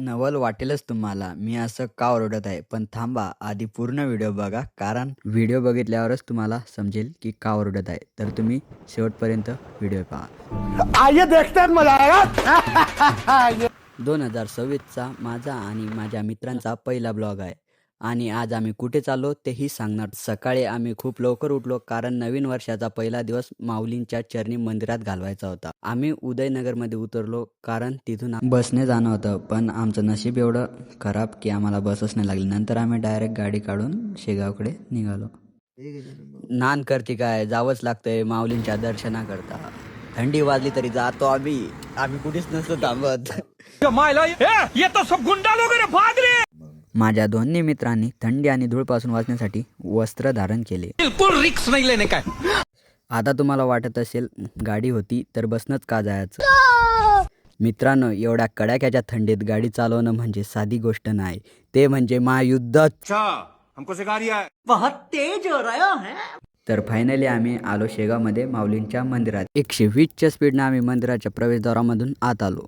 नवल वाटेलच तुम्हाला मी असं का ओरडत आहे, पण थांबा आधी पूर्ण व्हिडिओ बघा, कारण व्हिडिओ बघितल्यावरच तुम्हाला समजेल की का ओरडत आहे. तर तुम्ही शेवटपर्यंत व्हिडिओ पहा. आइए देखते हैं, मजा आएगा. 2026चा माझा आणि माझ्या मित्रांचा पहिला ब्लॉग आहे आणि आज आम्ही कुठे चाललो तेही सांगणार. सकाळी आम्ही खूप लवकर उठलो, कारण नवीन वर्षाचा पहिला दिवस माऊलींच्या चरणी मंदिरात घालवायचा होता. आम्ही उदयनगरमध्ये उतरलो, कारण तिथून बसने जाणं होतं, पण आमचं नशीब एवढं खराब की आम्हाला बसच नाही लागली. नंतर आम्ही डायरेक्ट गाडी काढून शेगावकडे निघालो. नान करते काय, जावंच लागतंय माऊलींच्या दर्शनाकरता. थंडी वाजली तरी जातो आम्ही कुठेच नसतो थांबत. माझ्या दोन्ही मित्रांनी थंडी आणि धूळपासून वाचण्यासाठी वस्त्र धारण केले. बिल्कुल रिक्स नहीं लेने का. आता तुम्हाला वाटत असेल गाडी होती तर बसनंच का जायचं. मित्रांनो, एवढ्या कडाक्याच्या थंडीत गाडी चालवणं म्हणजे साधी गोष्ट नाही, ते म्हणजे महायुद्ध. हमको सिखा रिया है. बहुत तेज हो रहा है. तर फायनली आम्ही आलो शेगावमध्ये माऊलींच्या मंदिरात. 120च्या स्पीडनं आम्ही मंदिराच्या प्रवेशद्वारामधून आत आलो.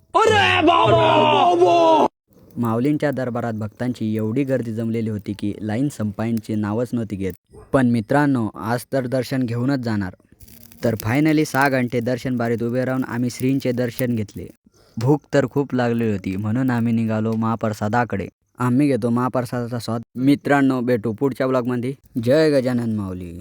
माऊलींच्या दरबारात भक्तांची एवढी गर्दी जमलेली होती की लाईन संपायची नावच नव्हती घेत. पण मित्रांनो, आज तर दर्शन घेऊनच जाणार. तर फायनली 6 घंटे दर्शन बारीत उभे राहून आम्ही श्रींचे दर्शन घेतले. भूक तर खूप लागली होती, म्हणून आम्ही निघालो महाप्रसादाकडे. आम्ही घेतो महाप्रसादाचा स्वाद. मित्रांनो, भेटू पुढच्या ब्लॉगमध्ये. जय गजानन माऊली.